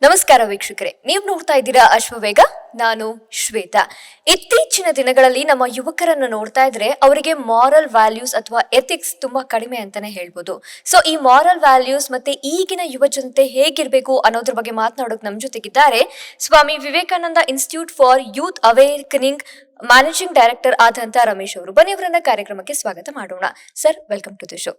ನಮಸ್ಕಾರ ವೀಕ್ಷಕರೇ, ನೀವು ನೋಡ್ತಾ ಇದ್ದೀರಾ ಅಶ್ವವೇಗ. ನಾನು ಶ್ವೇತಾ. ಇತ್ತೀಚಿನ ದಿನಗಳಲ್ಲಿ ನಮ್ಮ ಯುವಕರನ್ನು ನೋಡ್ತಾ ಇದ್ರೆ ಅವರಿಗೆ ಮಾರಲ್ ವ್ಯಾಲ್ಯೂಸ್ ಅಥವಾ ಎಥಿಕ್ಸ್ ತುಂಬಾ ಕಡಿಮೆ ಅಂತಾನೆ ಹೇಳ್ಬೋದು. ಸೊ ಈ ಮಾರಲ್ ವ್ಯಾಲ್ಯೂಸ್ ಮತ್ತೆ ಈಗಿನ ಯುವ ಜನತೆ ಹೇಗಿರ್ಬೇಕು ಅನ್ನೋದ್ರ ಬಗ್ಗೆ ಮಾತನಾಡೋಕೆ ನಮ್ಮ ಜೊತೆಗಿದ್ದಾರೆ Swami Vivekananda Institute for Youth Awakening managing director ಆದಂತ ರಮೇಶ್ ಅವರು. ಬನ್ನಿ ಅವರನ್ನ ಕಾರ್ಯಕ್ರಮಕ್ಕೆ ಸ್ವಾಗತ ಮಾಡೋಣ. Sir, welcome to the show.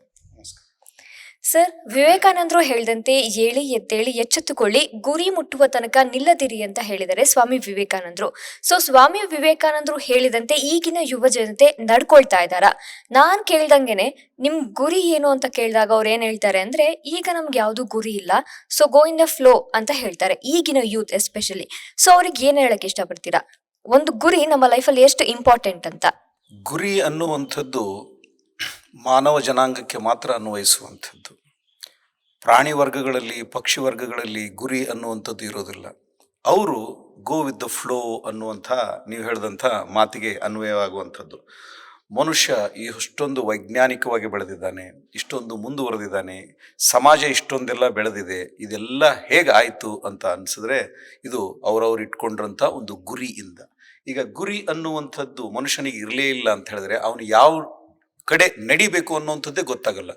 Sir, ವಿವೇಕಾನಂದರು ಹೇಳಿದಂತೆ ಏಳಿ ಎದ್ದೇಳಿ ಎಚ್ಚೆತ್ತುಕೊಳ್ಳಿ, ಗುರಿ ಮುಟ್ಟುವ ತನಕ ನಿಲ್ಲದಿರಿ ಅಂತ ಹೇಳಿದರೆ ಸ್ವಾಮಿ ವಿವೇಕಾನಂದರು. ಸೊ ಸ್ವಾಮಿ ವಿವೇಕಾನಂದರು ಹೇಳಿದಂತೆ ಈಗಿನ ಯುವ ಜನತೆ ನಡ್ಕೊಳ್ತಾ ಇದ್ದಾರ? ನಾನ್ ಕೇಳ್ದಂಗೆನೆ ನಿಮ್ ಗುರಿ ಏನು ಅಂತ ಕೇಳಿದಾಗ ಅವ್ರು ಏನ್ ಹೇಳ್ತಾರೆ ಅಂದ್ರೆ, ಈಗ ನಮ್ಗೆ ಯಾವ್ದು ಗುರಿ ಇಲ್ಲ, so go in the flow ಅಂತ ಹೇಳ್ತಾರೆ, ಈಗಿನ ಯೂತ್ ಎಸ್ಪೆಷಲಿ. ಸೊ ಅವ್ರಿಗೆ ಏನ್ ಹೇಳಕ್ ಇಷ್ಟಪಡ್ತೀರಾ? ಒಂದು ಗುರಿ ನಮ್ಮ ಲೈಫಲ್ಲಿ ಎಷ್ಟು ಇಂಪಾರ್ಟೆಂಟ್ ಅಂತ? ಗುರಿ ಅನ್ನುವಂಥದ್ದು ಮಾನವ ಜನಾಂಗಕ್ಕೆ ಮಾತ್ರ ಅನ್ವಯಿಸುವಂಥದ್ದು. ಪ್ರಾಣಿ ವರ್ಗಗಳಲ್ಲಿ, ಪಕ್ಷಿ ವರ್ಗಗಳಲ್ಲಿ ಗುರಿ ಅನ್ನುವಂಥದ್ದು ಇರೋದಿಲ್ಲ. ಅವರು ಗೋ ವಿತ್ ದ ಫ್ಲೋ ಅನ್ನುವಂಥ, ನೀವು ಹೇಳಿದಂಥ ಮಾತಿಗೆ ಅನ್ವಯವಾಗುವಂಥದ್ದು. ಮನುಷ್ಯ ಇಷ್ಟೊಂದು ವೈಜ್ಞಾನಿಕವಾಗಿ ಬೆಳೆದಿದ್ದಾನೆ, ಇಷ್ಟೊಂದು ಮುಂದುವರೆದಿದ್ದಾನೆ, ಸಮಾಜ ಇಷ್ಟೊಂದೆಲ್ಲ ಬೆಳೆದಿದೆ, ಇದೆಲ್ಲ ಹೇಗೆ ಆಯಿತು ಅಂತ ಅನಿಸಿದ್ರೆ ಇದು ಅವರವ್ರು ಇಟ್ಕೊಂಡ್ರಂಥ ಒಂದು ಗುರಿಯಿಂದ. ಈಗ ಗುರಿ ಅನ್ನುವಂಥದ್ದು ಮನುಷ್ಯನಿಗೆ ಇರಲೇ ಇಲ್ಲ ಅಂತ ಹೇಳಿದ್ರೆ ಅವನು ಯಾವ ಕಡೆ ನಡಿಬೇಕು ಅನ್ನುವಂಥದ್ದೇ ಗೊತ್ತಾಗಲ್ಲ.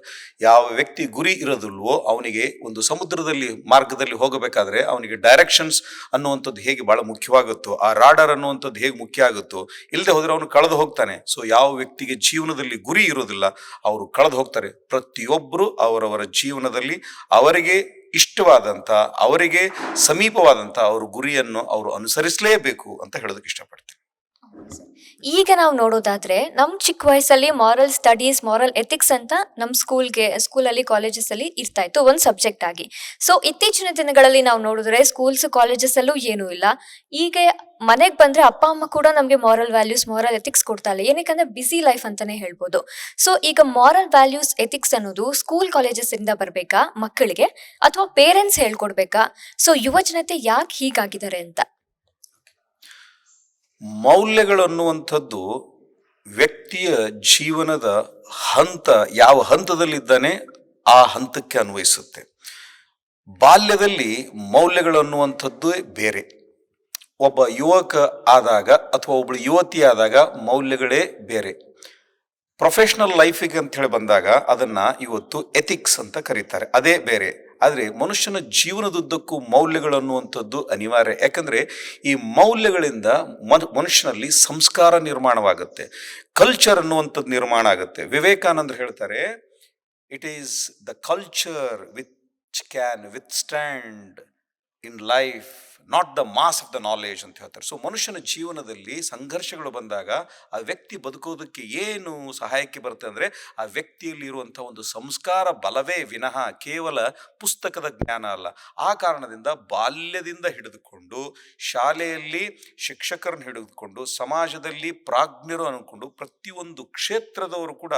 ಯಾವ ವ್ಯಕ್ತಿ ಗುರಿ ಇರೋದಿಲ್ವೋ ಅವನಿಗೆ ಒಂದು ಸಮುದ್ರದಲ್ಲಿ ಮಾರ್ಗದಲ್ಲಿ ಹೋಗಬೇಕಾದ್ರೆ ಅವನಿಗೆ ಡೈರೆಕ್ಷನ್ಸ್ ಅನ್ನುವಂಥದ್ದು ಹೇಗೆ ಬಹಳ ಮುಖ್ಯವಾಗುತ್ತೋ, ಆ ರಾಡರ್ ಅನ್ನುವಂಥದ್ದು ಹೇಗೆ ಮುಖ್ಯ ಆಗುತ್ತೋ, ಇಲ್ಲದೆ ಹೋದ್ರೆ ಅವನು ಕಳೆದು ಹೋಗ್ತಾನೆ. ಸೊ ಯಾವ ವ್ಯಕ್ತಿಗೆ ಜೀವನದಲ್ಲಿ ಗುರಿ ಇರೋದಿಲ್ಲ ಅವರು ಕಳೆದು ಹೋಗ್ತಾರೆ. ಪ್ರತಿಯೊಬ್ಬರು ಅವರವರ ಜೀವನದಲ್ಲಿ ಅವರಿಗೆ ಇಷ್ಟವಾದಂಥ, ಅವರಿಗೆ ಸಮೀಪವಾದಂಥ ಅವ್ರ ಗುರಿಯನ್ನು ಅವರು ಅನುಸರಿಸಲೇಬೇಕು ಅಂತ ಹೇಳೋದಕ್ಕೆ ಇಷ್ಟಪಡ್ತೀನಿ. ಈಗ ನಾವು ನೋಡೋದಾದ್ರೆ ನಮ್ ಚಿಕ್ಕ ವಯಸ್ಸಲ್ಲಿ ಮಾರಲ್ ಸ್ಟಡೀಸ್, ಮಾರಲ್ ಎಥಿಕ್ಸ್ ಅಂತ ನಮ್ ಸ್ಕೂಲಲ್ಲಿ ಕಾಲೇಜಸ್ ಅಲ್ಲಿ ಇರ್ತಾ ಇತ್ತು ಒಂದ್ ಸಬ್ಜೆಕ್ಟ್ ಆಗಿ. ಸೊ ಇತ್ತೀಚಿನ ದಿನಗಳಲ್ಲಿ ನಾವು ನೋಡಿದ್ರೆ ಸ್ಕೂಲ್ಸ್ ಕಾಲೇಜಸ್ ಅಲ್ಲೂ ಏನೂ ಇಲ್ಲ. ಈಗ ಮನೆಗ್ ಬಂದ್ರೆ ಅಪ್ಪ ಅಮ್ಮ ಕೂಡ ನಮ್ಗೆ ಮಾರಲ್ ವ್ಯಾಲ್ಯೂಸ್, ಮಾರಲ್ ಎಥಿಕ್ಸ್ ಕೊಡ್ತಾ ಇಲ್ಲ. ಏನಕ್ಕಂದ್ರೆ ಬಿಸಿ ಲೈಫ್ ಅಂತಾನೆ ಹೇಳ್ಬೋದು. ಸೊ ಈಗ ಮಾರಲ್ ವ್ಯಾಲ್ಯೂಸ್, ಎಥಿಕ್ಸ್ ಅನ್ನೋದು ಸ್ಕೂಲ್ ಕಾಲೇಜಸ್ ಇಂದ ಬರ್ಬೇಕಾ ಮಕ್ಕಳಿಗೆ, ಅಥವಾ ಪೇರೆಂಟ್ಸ್ ಹೇಳ್ಕೊಡ್ಬೇಕಾ? ಸೊ ಯುವ ಜನತೆ ಯಾಕೆ ಹೀಗಾಗಿದ್ದಾರೆ ಅಂತ? ಮೌಲ್ಯಗಳು ಅನ್ನುವಂಥದ್ದು ವ್ಯಕ್ತಿಯ ಜೀವನದ ಹಂತ, ಯಾವ ಹಂತದಲ್ಲಿದ್ದಾನೆ ಆ ಹಂತಕ್ಕೆ ಅನ್ವಯಿಸುತ್ತೆ. ಬಾಲ್ಯದಲ್ಲಿ ಮೌಲ್ಯಗಳು ಅನ್ನುವಂಥದ್ದು ಬೇರೆ. ಒಬ್ಬ ಯುವಕ ಆದಾಗ ಅಥವಾ ಒಬ್ಬಳು ಯುವತಿ ಆದಾಗ ಮೌಲ್ಯಗಳೇ ಬೇರೆ. ಪ್ರೊಫೆಷನಲ್ ಲೈಫಿಗೆ ಅಂತ ಹೇಳಿ ಬಂದಾಗ ಅದನ್ನ ಇವತ್ತು ಎಥಿಕ್ಸ್ ಅಂತ ಕರೀತಾರೆ, ಅದೇ ಬೇರೆ. ಆದರೆ ಮನುಷ್ಯನ ಜೀವನದುದ್ದಕ್ಕೂ ಮೌಲ್ಯಗಳು ಅನ್ನುವಂಥದ್ದು ಅನಿವಾರ್ಯ. ಯಾಕಂದ್ರೆ ಈ ಮೌಲ್ಯಗಳಿಂದ ಮನುಷ್ಯನಲ್ಲಿ ಸಂಸ್ಕಾರ ನಿರ್ಮಾಣವಾಗುತ್ತೆ, ಕಲ್ಚರ್ ಅನ್ನುವಂಥದ್ದು ನಿರ್ಮಾಣ ಆಗುತ್ತೆ. ವಿವೇಕಾನಂದರು ಹೇಳ್ತಾರೆ, it is the culture which can withstand in life, not the mass of the knowledge ಅಂತ ಹೇಳ್ತಾರೆ. ಸೊ ಮನುಷ್ಯನ ಜೀವನದಲ್ಲಿ ಸಂಘರ್ಷಗಳು ಬಂದಾಗ ಆ ವ್ಯಕ್ತಿ ಬದುಕೋದಕ್ಕೆ ಏನು ಸಹಾಯಕ್ಕೆ ಬರುತ್ತೆ ಅಂದರೆ ಆ ವ್ಯಕ್ತಿಯಲ್ಲಿ ಇರುವಂಥ ಒಂದು ಸಂಸ್ಕಾರ ಬಲವೇ ವಿನಃ ಕೇವಲ ಪುಸ್ತಕದ ಜ್ಞಾನ ಅಲ್ಲ. ಆ ಕಾರಣದಿಂದ ಬಾಲ್ಯದಿಂದ ಹಿಡಿದುಕೊಂಡು ಶಾಲೆಯಲ್ಲಿ ಶಿಕ್ಷಕರನ್ನು ಹಿಡಿದುಕೊಂಡು ಸಮಾಜದಲ್ಲಿ ಪ್ರಾಜ್ಞರು ಅನ್ಕೊಂಡು ಪ್ರತಿಯೊಂದು ಕ್ಷೇತ್ರದವರು ಕೂಡ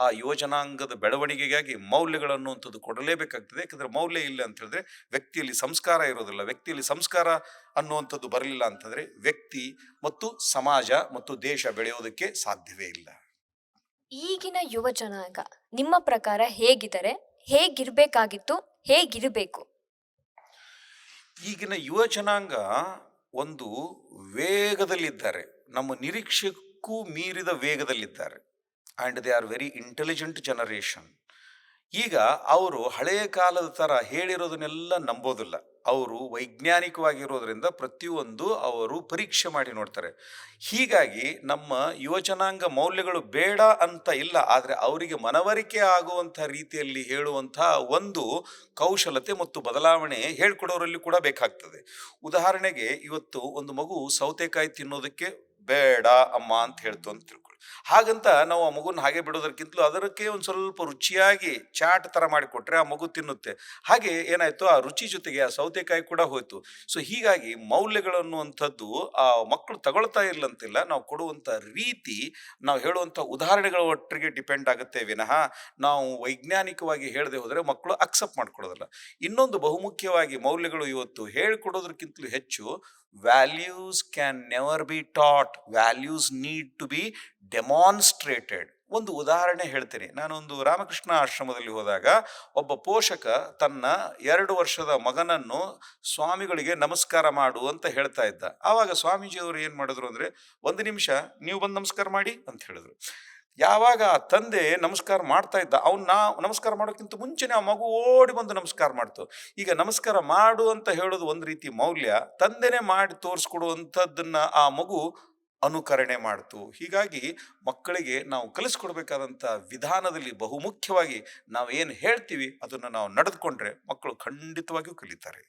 ಆ ಯುವಜನಾಂಗದ ಬೆಳವಣಿಗೆಗಾಗಿ ಮೌಲ್ಯಗಳನ್ನುವಂಥದ್ದು ಕೊಡಲೇಬೇಕಾಗ್ತದೆ. ಯಾಕಂದರೆ ಮೌಲ್ಯ ಇಲ್ಲ ಅಂತ ಹೇಳಿದ್ರೆ ವ್ಯಕ್ತಿಯಲ್ಲಿ ಸಂಸ್ಕಾರ ಇರೋದಿಲ್ಲ. ವ್ಯಕ್ತಿಯಲ್ಲಿ ಸಂಸ್ಕಾರ ಅನ್ನುವಂಥದ್ದು ಬರಲಿಲ್ಲ ಅಂತಂದ್ರೆ ವ್ಯಕ್ತಿ ಮತ್ತು ಸಮಾಜ ಮತ್ತು ದೇಶ ಬೆಳೆಯೋದಕ್ಕೆ ಸಾಧ್ಯವೇ ಇಲ್ಲ. ಈಗಿನ ಯುವ ಜನಾಂಗ ನಿಮ್ಮ ಪ್ರಕಾರ ಹೇಗಿದ್ದಾರೆ, ಹೇಗಿರ್ಬೇಕಾಗಿತ್ತು, ಹೇಗಿರಬೇಕು? ಈಗಿನ ಯುವ ಜನಾಂಗ ಒಂದು ವೇಗದಲ್ಲಿದ್ದಾರೆ, ನಮ್ಮ ನಿರೀಕ್ಷೆಗೂ ಮೀರಿದ ವೇಗದಲ್ಲಿದ್ದಾರೆ. And they are very intelligent generation. ಈಗ ಅವರು ಹಳೆಯ ಕಾಲದ ಥರ ಹೇಳಿರೋದನ್ನೆಲ್ಲ ನಂಬೋದಿಲ್ಲ. ಅವರು ವೈಜ್ಞಾನಿಕವಾಗಿರೋದ್ರಿಂದ ಪ್ರತಿಯೊಂದು ಅವರು ಪರೀಕ್ಷೆ ಮಾಡಿ ನೋಡ್ತಾರೆ. ಹೀಗಾಗಿ ನಮ್ಮ ಯುವಜನಾಂಗ ಮೌಲ್ಯಗಳು ಬೇಡ ಅಂತ ಇಲ್ಲ, ಆದರೆ ಅವರಿಗೆ ಮನವರಿಕೆ ಆಗುವಂಥ ರೀತಿಯಲ್ಲಿ ಹೇಳುವಂಥ ಒಂದು ಕೌಶಲತೆ ಮತ್ತು ಬದಲಾವಣೆ ಹೇಳ್ಕೊಡೋರಲ್ಲಿ ಕೂಡ ಬೇಕಾಗ್ತದೆ. ಉದಾಹರಣೆಗೆ, ಇವತ್ತು ಒಂದು ಮಗು ಸೌತೆಕಾಯಿ ತಿನ್ನೋದಕ್ಕೆ ಬೇಡ ಅಮ್ಮ ಅಂತ ಹೇಳ್ತು ಅಂತ ತಿಳ್ಕೊಳ್ಳಿ. ಹಾಗಂತ ನಾವು ಆ ಮಗುನ ಹಾಗೆ ಬಿಡೋದಕ್ಕಿಂತಲೂ ಅದಕ್ಕೆ ಒಂದು ಸ್ವಲ್ಪ ರುಚಿಯಾಗಿ ಚಾಟ್ ಥರ ಮಾಡಿಕೊಟ್ರೆ ಆ ಮಗು ತಿನ್ನುತ್ತೆ. ಹಾಗೆ ಏನಾಯ್ತು, ಆ ರುಚಿ ಜೊತೆಗೆ ಆ ಸೌತೆಕಾಯಿ ಕೂಡ ಹೋಯ್ತು. ಸೊ ಹೀಗಾಗಿ ಮೌಲ್ಯಗಳನ್ನುವಂಥದ್ದು ಆ ಮಕ್ಕಳು ತಗೊಳ್ತಾ ಇಲ್ಲಂತಿಲ್ಲ, ನಾವು ಕೊಡುವಂಥ ರೀತಿ, ನಾವು ಹೇಳುವಂಥ ಉದಾಹರಣೆಗಳ ಒಟ್ಟಿಗೆ ಡಿಪೆಂಡ್ ಆಗುತ್ತೆ ವಿನಃ ನಾವು ವೈಜ್ಞಾನಿಕವಾಗಿ ಹೇಳದೆ ಹೋದರೆ ಮಕ್ಕಳು ಅಕ್ಸೆಪ್ಟ್ ಮಾಡ್ಕೊಳ್ಳೋದಿಲ್ಲ. ಇನ್ನೊಂದು ಬಹುಮುಖ್ಯವಾಗಿ ಮೌಲ್ಯಗಳು ಇವತ್ತು ಹೇಳಿಕೊಡೋದಕ್ಕಿಂತಲೂ ಹೆಚ್ಚು values can never be taught, values need to be demonstrated. ಒಂದು ಉದಾಹರಣೆ ಹೇಳ್ತೇನೆ. ನಾನೊಂದು ರಾಮಕೃಷ್ಣ ಆಶ್ರಮದಲ್ಲಿ ಹೋದಾಗ ಒಬ್ಬ ಪೋಷಕ ತನ್ನ 2 ವರ್ಷದ ಮಗನನ್ನು ಸ್ವಾಮಿಗಳಿಗೆ ನಮಸ್ಕಾರ ಮಾಡು ಅಂತ ಹೇಳ್ತಾ ಇದ್ದ. ಆವಾಗ ಸ್ವಾಮೀಜಿಯವರು ಏನು ಮಾಡಿದ್ರು ಅಂದರೆ, 1 ನಿಮಿಷ ನೀವು ಬಂದು ನಮಸ್ಕಾರ ಮಾಡಿ ಅಂತ ಹೇಳಿದ್ರು. ಯಾವಾಗ ಆ ತಂದೆ ನಮಸ್ಕಾರ ಮಾಡ್ತಾ ಇದ್ದ, ಅವ್ನ ನಮಸ್ಕಾರ ಮಾಡೋಕ್ಕಿಂತ ಮುಂಚೆನೆ ಆ ಮಗು ಓಡಿ ಬಂದು ನಮಸ್ಕಾರ ಮಾಡ್ತು. ಈಗ ನಮಸ್ಕಾರ ಮಾಡು ಅಂತ ಹೇಳೋದು ಒಂದು ರೀತಿ ಮೌಲ್ಯ, ತಂದೆನೇ ಮಾಡಿ ತೋರಿಸ್ಕೊಡುವಂಥದ್ದನ್ನ ಆ ಮಗು ಅನುಕರಣೆ ಮಾಡ್ತು. ಹೀಗಾಗಿ ಮಕ್ಕಳಿಗೆ ನಾವು ಕಲಿಸ್ಕೊಡ್ಬೇಕಾದಂಥ ವಿಧಾನದಲ್ಲಿ ಬಹುಮುಖ್ಯವಾಗಿ ನಾವು ಏನು ಹೇಳ್ತೀವಿ ಅದನ್ನು ನಾವು ನಡೆದುಕೊಂಡ್ರೆ ಮಕ್ಕಳು ಖಂಡಿತವಾಗಿಯೂ ಕಲಿತಾರೆ.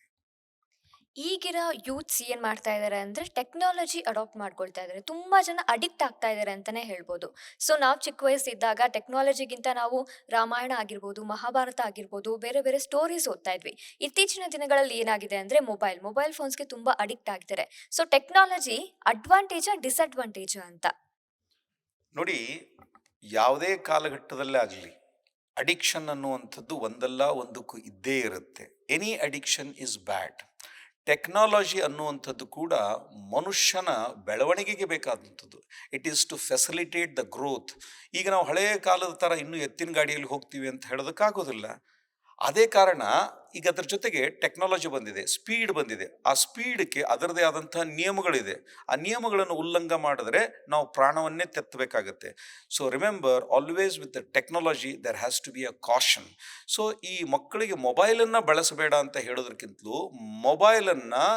ಈಗಿನ ಯೂತ್ಸ್ ಏನ್ ಮಾಡ್ತಾ ಇದ್ದಾರೆ ಅಂದ್ರೆ ಟೆಕ್ನಾಲಜಿ ಅಡಾಪ್ಟ್ ಮಾಡ್ಕೊಳ್ತಾ ಇದ್ದಾರೆ. ತುಂಬಾ ಜನ ಅಡಿಕ್ಟ್ ಆಗ್ತಾ ಇದ್ದಾರೆ ಅಂತಾನೆ ಹೇಳ್ಬೋದು. ಸೊ ನಾವು ಚಿಕ್ಕ ವಯಸ್ಸಿದ್ದಾಗ ಟೆಕ್ನಾಲಜಿಗಿಂತ ನಾವು ರಾಮಾಯಣ ಆಗಿರ್ಬೋದು, ಮಹಾಭಾರತ ಆಗಿರ್ಬೋದು, ಬೇರೆ ಬೇರೆ ಸ್ಟೋರೀಸ್ ಓದ್ತಾ ಇದ್ವಿ. ಇತ್ತೀಚಿನ ದಿನಗಳಲ್ಲಿ ಏನಾಗಿದೆ ಅಂದ್ರೆ ಮೊಬೈಲ್ ಫೋನ್ಸ್ಗೆ ತುಂಬಾ ಅಡಿಕ್ಟ್ ಆಗಿದ್ದಾರೆ. ಸೊ ಟೆಕ್ನಾಲಜಿ ಅಡ್ವಾಂಟೇಜಾ ಡಿಸ್ಅಡ್ವಾಂಟೇಜಾ ಅಂತ? ನೋಡಿ, ಯಾವುದೇ ಕಾಲಘಟ್ಟದಲ್ಲೇ ಆಗಲಿ ಅಡಿಕ್ಷನ್ ಅನ್ನುವಂಥದ್ದು ಒಂದಲ್ಲ ಒಂದಕ್ಕೂ ಇದ್ದೇ ಇರುತ್ತೆ. Any addiction is bad. Technology ಅನ್ನುವಂಥದ್ದು ಕೂಡ ಮನುಷ್ಯನ ಬೆಳವಣಿಗೆಗೆ ಬೇಕಾದಂಥದ್ದು. It is to facilitate the growth. ಈಗ ನಾವು ಹಳೆಯ ಕಾಲದ ಥರ ಇನ್ನೂ ಎತ್ತಿನ ಗಾಡಿಯಲ್ಲಿ ಹೋಗ್ತೀವಿ ಅಂತ ಹೇಳೋದಕ್ಕಾಗೋದಿಲ್ಲ. ಅದೇ ಕಾರಣ ಈಗ ಅದ್ರ ಜೊತೆಗೆ ಟೆಕ್ನಾಲಜಿ ಬಂದಿದೆ, ಸ್ಪೀಡ್ ಬಂದಿದೆ. ಆ ಸ್ಪೀಡ್ಗೆ ಅದರದೇ ಆದಂತಹ ನಿಯಮಗಳಿದೆ. ಆ ನಿಯಮಗಳನ್ನು ಉಲ್ಲಂಘ ಮಾಡಿದ್ರೆ ನಾವು ಪ್ರಾಣವನ್ನೇ ತೆತ್ತಬೇಕಾಗತ್ತೆ. So remember, always with the technology there has to be a caution. So ಈ ಮಕ್ಕಳಿಗೆ ಮೊಬೈಲನ್ನು ಬಳಸಬೇಡ ಅಂತ ಹೇಳೋದಕ್ಕಿಂತಲೂ ಮೊಬೈಲನ್ನು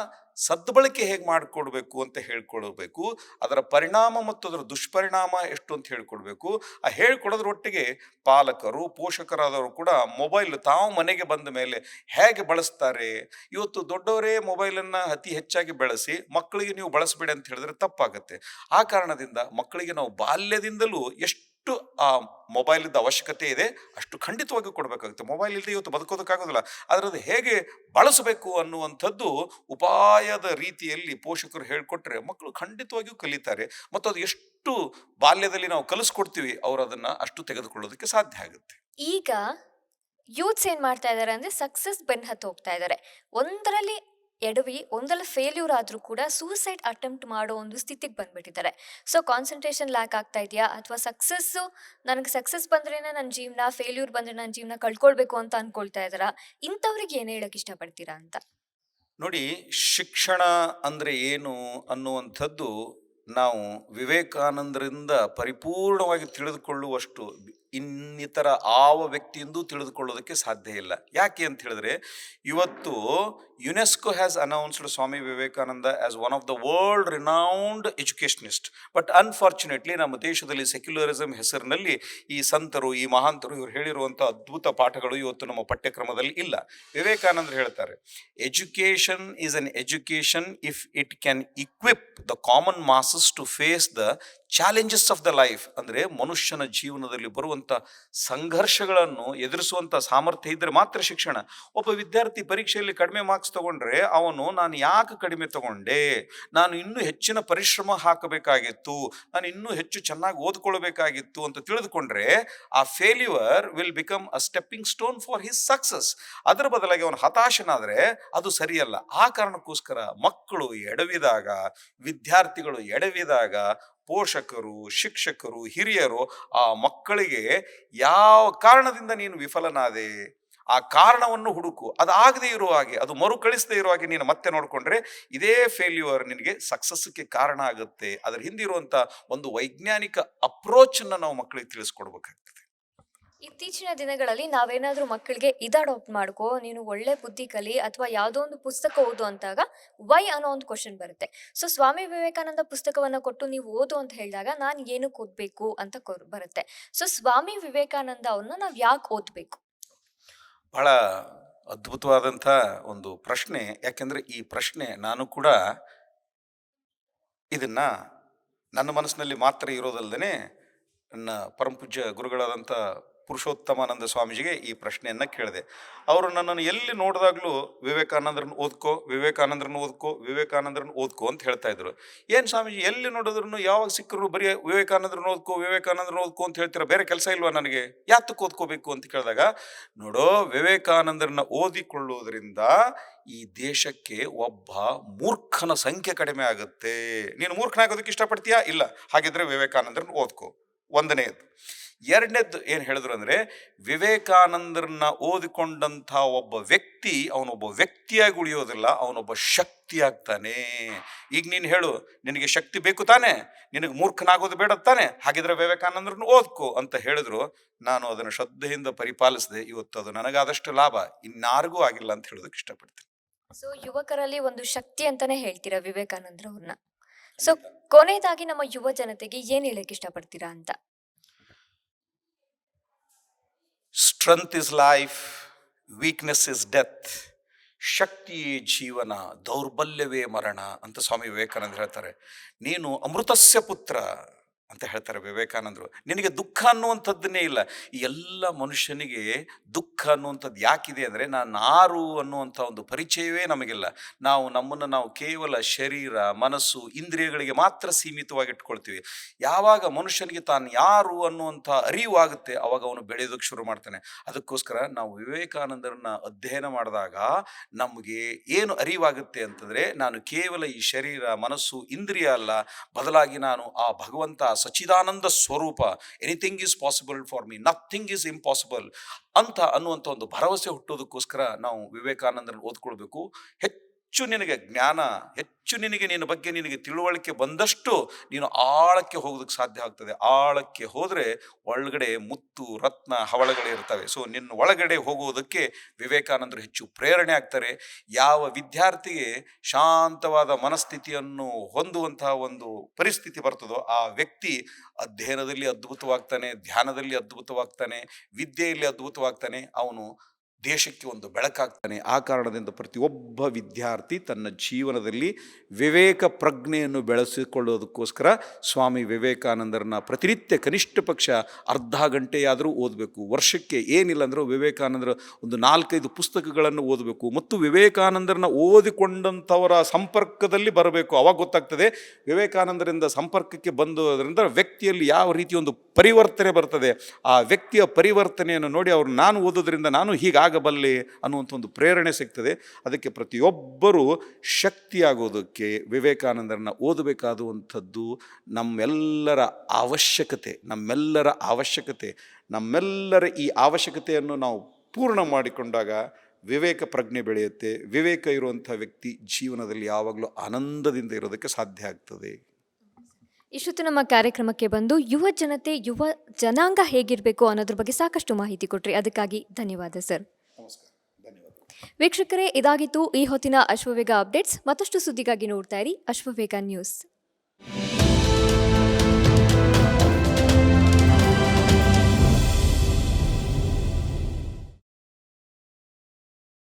ಸದ್ಬಳಕೆ ಹೇಗೆ ಮಾಡಿಕೊಡ್ಬೇಕು ಅಂತ ಹೇಳ್ಕೊಡ್ಬೇಕು, ಅದರ ಪರಿಣಾಮ ಮತ್ತು ಅದರ ದುಷ್ಪರಿಣಾಮ ಎಷ್ಟು ಅಂತ ಹೇಳ್ಕೊಡ್ಬೇಕು. ಆ ಹೇಳ್ಕೊಡೋದ್ರೊಟ್ಟಿಗೆ ಪಾಲಕರು, ಪೋಷಕರಾದವರು ಕೂಡ ಮೊಬೈಲ್ ತಾವು ಮನೆಗೆ ಬಂದ ಮೇಲೆ ಹೇಗೆ ಬಳಸ್ತಾರೆ. ಇವತ್ತು ದೊಡ್ಡವರೇ ಮೊಬೈಲನ್ನು ಅತಿ ಹೆಚ್ಚಾಗಿ ಬಳಸಿ ಮಕ್ಕಳಿಗೆ ನೀವು ಬಳಸಬೇಡಿ ಅಂತ ಹೇಳಿದ್ರೆ ತಪ್ಪಾಗತ್ತೆ. ಆ ಕಾರಣದಿಂದ ಮಕ್ಕಳಿಗೆ ನಾವು ಬಾಲ್ಯದಿಂದಲೂ ಎಷ್ಟು ಆ ಮೊಬೈಲಿದ್ದ ಅವಶ್ಯಕತೆ ಇದೆ ಅಷ್ಟು ಖಂಡಿತವಾಗಿ ಕೊಡಬೇಕಾಗುತ್ತೆ. ಮೊಬೈಲ್ ಇಲ್ಲದೆ ಇವತ್ತು ಬದುಕೋದಕ್ಕಾಗೋದಿಲ್ಲ. ಅದರದ್ದು ಹೇಗೆ ಬಳಸಬೇಕು ಅನ್ನುವಂಥದ್ದು ಉಪಾಯದ ರೀತಿಯಲ್ಲಿ ಪೋಷಕರು ಹೇಳಿಕೊಟ್ರೆ ಮಕ್ಕಳು ಖಂಡಿತವಾಗಿಯೂ ಕಲಿತಾರೆ. ಮತ್ತು ಅದು ಎಷ್ಟು ಬಾಲ್ಯದಲ್ಲಿ ನಾವು ಕಲಿಸ್ಕೊಡ್ತೀವಿ ಅವರು ಅದನ್ನು ಅಷ್ಟು ತೆಗೆದುಕೊಳ್ಳೋದಕ್ಕೆ ಸಾಧ್ಯ ಆಗುತ್ತೆ. ಈಗ ಯೂತ್ಸ್ ಏನ್ ಮಾಡ್ತಾ ಇದ್ದಾರೆ ಅಂದ್ರೆ ಸಕ್ಸಸ್ ಬೆನ್ ಹತ್ತು ಹೋಗ್ತಾ ಇದ್ದಾರೆ. ಒಂದರಲ್ಲಿ ಎಡವಿ ಒಂದರಲ್ಲಿ ಫೇಲ್ಯೂರ್ ಆದ್ರೂ ಕೂಡ ಸೂಸೈಡ್ ಅಟೆಂಪ್ಟ್ ಮಾಡೋ ಒಂದು ಸ್ಥಿತಿಗೆ ಬಂದ್ಬಿಟ್ಟಿದ್ದಾರೆ. ಸೊ ಕಾನ್ಸಂಟ್ರೇಷನ್ ಲ್ಯಾಕ್ ಆಗ್ತಾ ಇದೆಯಾ, ಅಥವಾ ನನಗೆ ಸಕ್ಸಸ್ ಬಂದ್ರೇನೆ ನನ್ನ ಜೀವನ, ಫೇಲ್ಯೂರ್ ಬಂದ್ರೆ ನನ್ನ ಜೀವನ ಕಳ್ಕೊಳ್ಬೇಕು ಅಂತ ಅನ್ಕೊಳ್ತಾ ಇದ್ದಾರಾ? ಇಂಥವ್ರಿಗೆ ಏನ್ ಹೇಳಕ್ ಇಷ್ಟಪಡ್ತೀರಾ ಅಂತ? ನೋಡಿ, ಶಿಕ್ಷಣ ಅಂದರೆ ಏನು ಅನ್ನುವಂಥದ್ದು ನಾವು ವಿವೇಕಾನಂದರಿಂದ ಪರಿಪೂರ್ಣವಾಗಿ ತಿಳಿದುಕೊಳ್ಳುವಷ್ಟು ಇನ್ನಿತರ ಯಾವ ವ್ಯಕ್ತಿಯಿಂದೂ ತಿಳಿದುಕೊಳ್ಳೋದಕ್ಕೆ ಸಾಧ್ಯ ಇಲ್ಲ. ಯಾಕೆ ಅಂತ ಹೇಳಿದ್ರೆ, ಇವತ್ತು UNESCO has announced Swami Vivekananda as one of the world renowned educationist. But unfortunately ನಮ್ಮ ದೇಶದಲ್ಲಿ ಸೆಕ್ಯುಲರಿಸಮ್ ಹೆಸರಿನಲ್ಲಿ ಈ ಸಂತರು, ಈ ಮಹಾಂತರು ಇವರು ಹೇಳಿರುವಂಥ ಅದ್ಭುತ ಪಾಠಗಳು ಇವತ್ತು ನಮ್ಮ ಪಠ್ಯಕ್ರಮದಲ್ಲಿ ಇಲ್ಲ. ವಿವೇಕಾನಂದರು ಹೇಳ್ತಾರೆ, education is an education if it can equip the common masses to face the challenges of the life. ಅಂದರೆ ಮನುಷ್ಯನ ಜೀವನದಲ್ಲಿ ಬರುವಂಥ ಸಂಘರ್ಷಗಳನ್ನು ಎದುರಿಸುವಂಥ ಸಾಮರ್ಥ್ಯ ಇದ್ದರೆ ಮಾತ್ರ ಶಿಕ್ಷಣ. ಒಬ್ಬ ವಿದ್ಯಾರ್ಥಿ ಪರೀಕ್ಷೆಯಲ್ಲಿ ಕಡಿಮೆ ಮಾರ್ಕ್ಸ್ ತಗೊಂಡ್ರೆ ಅವನು ನಾನು ಯಾಕೆ ಕಡಿಮೆ ತಗೊಂಡೆ, ನಾನು ಇನ್ನೂ ಹೆಚ್ಚಿನ ಪರಿಶ್ರಮ ಹಾಕಬೇಕಾಗಿತ್ತು, ನಾನು ಇನ್ನೂ ಹೆಚ್ಚು ಚೆನ್ನಾಗಿ ಓದ್ಕೊಳ್ಬೇಕಾಗಿತ್ತು ಅಂತ ತಿಳಿದುಕೊಂಡ್ರೆ ಆ failure will become a stepping stone for his success. ಅದರ ಬದಲಾಗಿ ಅವನು ಹತಾಶನಾದರೆ ಅದು ಸರಿಯಲ್ಲ. ಆ ಕಾರಣಕ್ಕೋಸ್ಕರ ಮಕ್ಕಳು ಎಡವಿದಾಗ, ವಿದ್ಯಾರ್ಥಿಗಳು ಎಡವಿದಾಗ ಪೋಷಕರು, ಶಿಕ್ಷಕರು, ಹಿರಿಯರು ಆ ಮಕ್ಕಳಿಗೆ ಯಾವ ಕಾರಣದಿಂದ ನೀನು ವಿಫಲನಾದೆ ಆ ಕಾರಣವನ್ನು ಹುಡುಕು. ಅದಾಗದೇ ಇರುವ ಹಾಗೆ, ಅದು ಮರುಕಳಿಸದೇ ಇರುವ ಹಾಗೆ ನೀನು ಮತ್ತೆ ನೋಡಿಕೊಂಡ್ರೆ ಇದೇ ಫೇಲ್ಯೂರ್ ನಿನಗೆ ಸಕ್ಸಸ್ಗೆ ಕಾರಣ ಆಗುತ್ತೆ. ಅದರ ಹಿಂದಿರುವಂಥ ಒಂದು ವೈಜ್ಞಾನಿಕ ಅಪ್ರೋಚನ್ನು ನಾವು ಮಕ್ಕಳಿಗೆ ತಿಳಿಸ್ಕೊಡ್ಬೇಕಾಗ್ತದೆ. ಇತ್ತೀಚಿನ ದಿನಗಳಲ್ಲಿ ನಾವೇನಾದ್ರೂ ಮಕ್ಕಳಿಗೆ ಅಡಾಪ್ಟ್ ಮಾಡ್ಕೋ, ನೀನು ಒಳ್ಳೆ ಬುದ್ಧಿ ಕಲಿ, ಅಥವಾ ಯಾವುದೋ ಒಂದು ಪುಸ್ತಕ ಓದು ಅಂತಾಗ ವೈ ಅನ್ನೋ ಒಂದು ಕ್ವಶನ್ ಬರುತ್ತೆ. ಸೊ ಸ್ವಾಮಿ ವಿವೇಕಾನಂದ ಪುಸ್ತಕವನ್ನ ಕೊಟ್ಟು ನೀವು ಓದು ಅಂತ ಹೇಳಿದಾಗ ನಾನು ಏನಕ್ಕೆ ಓದ್ಬೇಕು ಅಂತ ಬರುತ್ತೆ. ಸೊ ಸ್ವಾಮಿ ವಿವೇಕಾನಂದ ಅವ್ರನ್ನ ನಾವು ಯಾಕೆ ಓದ್ಬೇಕು? ಬಹಳ ಅದ್ಭುತವಾದಂಥ ಒಂದು ಪ್ರಶ್ನೆ. ಯಾಕೆಂದರೆ ಈ ಪ್ರಶ್ನೆ ನಾನು ಕೂಡ ಇದನ್ನ ನನ್ನ ಮನಸ್ಸಿನಲ್ಲಿ ಮಾತ್ರ ಇರೋದಲ್ಲದೆ ನನ್ನ ಪರಮಪೂಜ್ಯ ಗುರುಗಳಾದಂಥ ಪುರುಷೋತ್ತಮಾನಂದ ಸ್ವಾಮೀಜಿಗೆ ಈ ಪ್ರಶ್ನೆಯನ್ನು ಕೇಳಿದೆ. ಅವರು ನನ್ನನ್ನು ಎಲ್ಲಿ ನೋಡಿದಾಗಲೂ ವಿವೇಕಾನಂದರನ್ನು ಓದ್ಕೋ, ವಿವೇಕಾನಂದರನ್ನು ಓದ್ಕೋ, ವಿವೇಕಾನಂದರನ್ನು ಓದ್ಕೋ ಅಂತ ಹೇಳ್ತಾ ಇದ್ರು. ಏನು ಸ್ವಾಮೀಜಿ, ಎಲ್ಲಿ ನೋಡಿದ್ರು ಯಾವಾಗ ಸಿಕ್ಕರು ಬರೀ ವಿವೇಕಾನಂದರನ್ನು ಓದ್ಕೋ, ವಿವೇಕಾನಂದರನ್ನು ಓದ್ಕೋ ಅಂತ ಹೇಳ್ತೀರ, ಬೇರೆ ಕೆಲಸ ಇಲ್ವಾ ನನಗೆ, ಯಾತಕ್ಕೆ ಓದ್ಕೋಬೇಕು ಅಂತ ಕೇಳಿದಾಗ, ನೋಡೋ, ವಿವೇಕಾನಂದರನ್ನ ಓದಿಕೊಳ್ಳುವುದರಿಂದ ಈ ದೇಶಕ್ಕೆ ಒಬ್ಬ ಮೂರ್ಖನ ಸಂಖ್ಯೆ ಕಡಿಮೆ ಆಗುತ್ತೆ. ನೀನು ಮೂರ್ಖನಾಗೋದಕ್ಕೆ ಇಷ್ಟಪಡ್ತೀಯಾ? ಇಲ್ಲ, ಹಾಗಿದ್ರೆ ವಿವೇಕಾನಂದರನ್ನು ಓದ್ಕೋ. ಒಂದನೇದು. ಎರಡನೇದ್ದು ಏನು ಹೇಳಿದ್ರು ಅಂದರೆ, ವಿವೇಕಾನಂದರನ್ನ ಓದಿಕೊಂಡಂಥ ಒಬ್ಬ ವ್ಯಕ್ತಿ ಅವನೊಬ್ಬ ವ್ಯಕ್ತಿಯಾಗಿ ಉಳಿಯೋದಿಲ್ಲ, ಅವನೊಬ್ಬ ಶಕ್ತಿ ಆಗ್ತಾನೆ. ಈಗ ನೀನು ಹೇಳು, ನಿನಗೆ ಶಕ್ತಿ ಬೇಕು ತಾನೆ, ನಿನಗೆ ಮೂರ್ಖನಾಗೋದು ಬೇಡ ತಾನೆ, ಹಾಗಿದ್ರೆ ವಿವೇಕಾನಂದರನ್ನ ಓದ್ಕೋ ಅಂತ ಹೇಳಿದ್ರು. ನಾನು ಅದನ್ನು ಶ್ರದ್ಧೆಯಿಂದ ಪರಿಪಾಲಿಸಿದೆ. ಇವತ್ತು ಅದು ನನಗಾದಷ್ಟು ಲಾಭ ಇನ್ನಾರಿಗೂ ಆಗಿಲ್ಲ ಅಂತ ಹೇಳೋದಕ್ಕೆ ಇಷ್ಟಪಡ್ತೀನಿ. ಸೊ ಯುವಕರಲ್ಲಿ ಒಂದು ಶಕ್ತಿ ಅಂತಾನೆ ಹೇಳ್ತೀರಾ ವಿವೇಕಾನಂದ್ರವ್ರನ್ನ. ಸೊ ಕೊನೆಯದಾಗಿ ನಮ್ಮ ಯುವ ಜನತೆಗೆ ಏನ್ ಹೇಳಕ್ ಇಷ್ಟಪಡ್ತೀರಾ ಅಂತ? Strength is life, weakness is death. ಶಕ್ತಿಯೇ ಜೀವನ, ದೌರ್ಬಲ್ಯವೇ ಮರಣ ಅಂತ ಸ್ವಾಮಿ ವಿವೇಕಾನಂದರು ಹೇಳ್ತಾರೆ. ನೀನು ಅಮೃತಸ್ಯ ಪುತ್ರ ಅಂತ ಹೇಳ್ತಾರೆ ವಿವೇಕಾನಂದರು. ನಿನಗೆ ದುಃಖ ಅನ್ನುವಂಥದ್ದನ್ನೇ ಇಲ್ಲ. ಈ ಎಲ್ಲ ಮನುಷ್ಯನಿಗೆ ದುಃಖ ಅನ್ನುವಂಥದ್ದು ಯಾಕಿದೆ ಅಂದರೆ, ನಾನು ಯಾರು ಅನ್ನುವಂಥ ಒಂದು ಪರಿಚಯವೇ ನಮಗಿಲ್ಲ. ನಮ್ಮನ್ನು ನಾವು ಕೇವಲ ಶರೀರ, ಮನಸ್ಸು, ಇಂದ್ರಿಯಗಳಿಗೆ ಮಾತ್ರ ಸೀಮಿತವಾಗಿ ಇಟ್ಕೊಳ್ತೀವಿ. ಯಾವಾಗ ಮನುಷ್ಯನಿಗೆ ತಾನು ಯಾರು ಅನ್ನುವಂಥ ಅರಿವು ಆಗುತ್ತೆ, ಅವಾಗ ಅವನು ಬೆಳೆಯೋದಕ್ಕೆ ಶುರು ಮಾಡ್ತಾನೆ. ಅದಕ್ಕೋಸ್ಕರ ನಾವು ವಿವೇಕಾನಂದರನ್ನ ಅಧ್ಯಯನ ಮಾಡಿದಾಗ ನಮಗೆ ಏನು ಅರಿವಾಗುತ್ತೆ ಅಂತಂದರೆ, ನಾನು ಕೇವಲ ಈ ಶರೀರ, ಮನಸ್ಸು, ಇಂದ್ರಿಯ ಅಲ್ಲ, ಬದಲಾಗಿ ನಾನು ಆ ಭಗವಂತ ಸಚ್ಚಿದಾನಂದ ಸ್ವರೂಪ. Anything is possible for me, nothing is impossible ಅಂತ ಅನ್ನುವಂಥ ಒಂದು ಭರವಸೆ ಹುಟ್ಟೋದಕ್ಕೋಸ್ಕರ ನಾವು ವಿವೇಕಾನಂದರನ್ನು ಓದ್ಕೊಳ್ಬೇಕು. ಹೆಚ್ಚು ನಿನಗೆ ಜ್ಞಾನ, ಹೆಚ್ಚು ನಿನ್ನ ಬಗ್ಗೆ ನಿನಗೆ ತಿಳುವಳಿಕೆ ಬಂದಷ್ಟು ನೀನು ಆಳಕ್ಕೆ ಹೋಗೋದಕ್ಕೆ ಸಾಧ್ಯ ಆಗ್ತದೆ. ಆಳಕ್ಕೆ ಹೋದರೆ ಒಳಗಡೆ ಮುತ್ತು, ರತ್ನ, ಹವಳಗಳೇ ಇರ್ತವೆ. ಸೊ ನಿನ್ನ ಒಳಗಡೆ ಹೋಗುವುದಕ್ಕೆ ವಿವೇಕಾನಂದರು ಹೆಚ್ಚು ಪ್ರೇರಣೆ ಆಗ್ತಾರೆ. ಯಾವ ವಿದ್ಯಾರ್ಥಿಗೆ ಶಾಂತವಾದ ಮನಸ್ಥಿತಿಯನ್ನು ಹೊಂದುವಂತಹ ಒಂದು ಪರಿಸ್ಥಿತಿ ಬರ್ತದೋ, ಆ ವ್ಯಕ್ತಿ ಅಧ್ಯಯನದಲ್ಲಿ ಅದ್ಭುತವಾಗ್ತಾನೆ, ಧ್ಯಾನದಲ್ಲಿ ಅದ್ಭುತವಾಗ್ತಾನೆ, ವಿದ್ಯೆಯಲ್ಲಿ ಅದ್ಭುತವಾಗ್ತಾನೆ, ಅವನು ದೇಶಕ್ಕೆ ಒಂದು ಬೆಳಕಾಗ್ತಾನೆ. ಆ ಕಾರಣದಿಂದ ಪ್ರತಿಯೊಬ್ಬ ವಿದ್ಯಾರ್ಥಿ ತನ್ನ ಜೀವನದಲ್ಲಿ ವಿವೇಕ ಪ್ರಜ್ಞೆಯನ್ನು ಬೆಳೆಸಿಕೊಳ್ಳೋದಕ್ಕೋಸ್ಕರ ಸ್ವಾಮಿ ವಿವೇಕಾನಂದರನ್ನ ಪ್ರತಿನಿತ್ಯ ಕನಿಷ್ಠ ಪಕ್ಷ ಅರ್ಧ ಗಂಟೆಯಾದರೂ ಓದಬೇಕು. ವರ್ಷಕ್ಕೆ ಏನಿಲ್ಲ ಅಂದರೂ ವಿವೇಕಾನಂದರ ಒಂದು 4-5 ಪುಸ್ತಕಗಳನ್ನು ಓದಬೇಕು. ಮತ್ತು ವಿವೇಕಾನಂದರನ್ನ ಓದಿಕೊಂಡಂಥವರ ಸಂಪರ್ಕದಲ್ಲಿ ಬರಬೇಕು. ಅವಾಗ ಗೊತ್ತಾಗ್ತದೆ ವಿವೇಕಾನಂದರಿಂದ ಸಂಪರ್ಕಕ್ಕೆ ಬಂದೋದ್ರಿಂದ ವ್ಯಕ್ತಿಯಲ್ಲಿ ಯಾವ ರೀತಿ ಒಂದು ಪರಿವರ್ತನೆ ಬರ್ತದೆ. ಆ ವ್ಯಕ್ತಿಯ ಪರಿವರ್ತನೆಯನ್ನು ನೋಡಿ ಅವರು ನಾನು ಓದೋದ್ರಿಂದ ನಾನು ಹೀಗಾಗಬಲ್ಲೆ ಅನ್ನುವಂಥ ಒಂದು ಪ್ರೇರಣೆ ಸಿಗ್ತದೆ. ಅದಕ್ಕೆ ಪ್ರತಿಯೊಬ್ಬರೂ ಶಕ್ತಿಯಾಗೋದಕ್ಕೆ ವಿವೇಕಾನಂದರನ್ನ ಓದಬೇಕಾದಂಥದ್ದು ನಮ್ಮೆಲ್ಲರ ಅವಶ್ಯಕತೆ. ನಮ್ಮೆಲ್ಲರ ಈ ಅವಶ್ಯಕತೆಯನ್ನು ನಾವು ಪೂರ್ಣ ಮಾಡಿಕೊಂಡಾಗ ವಿವೇಕ ಪ್ರಜ್ಞೆ ಬೆಳೆಯುತ್ತೆ. ವಿವೇಕ ಇರುವಂಥ ವ್ಯಕ್ತಿ ಜೀವನದಲ್ಲಿ ಯಾವಾಗಲೂ ಆನಂದದಿಂದ ಇರೋದಕ್ಕೆ ಸಾಧ್ಯ ಆಗ್ತದೆ. ಇಷ್ಟೊತ್ತು ನಮ್ಮ ಕಾರ್ಯಕ್ರಮಕ್ಕೆ ಬಂದು ಯುವ ಜನತೆ, ಯುವ ಜನಾಂಗ ಹೇಗಿರಬೇಕು ಅನ್ನೋದ್ರ ಬಗ್ಗೆ ಸಾಕಷ್ಟು ಮಾಹಿತಿ ಕೊಟ್ರಿ. ಅದಕ್ಕಾಗಿ ಧನ್ಯವಾದ ಸರ್. ನಮಸ್ಕಾರ, ಧನ್ಯವಾದ. ವೀಕ್ಷಕರೇ, ಇದಾಗಿತ್ತು ಈ ಹೊತ್ತಿನ ಅಶ್ವವೇಗ ಅಪ್ಡೇಟ್ಸ್. ಮತ್ತಷ್ಟು ಸುದ್ದಿಗಾಗಿ ನೋಡ್ತಾ ಇರಿ ಅಶ್ವವೇಗ ನ್ಯೂಸ್.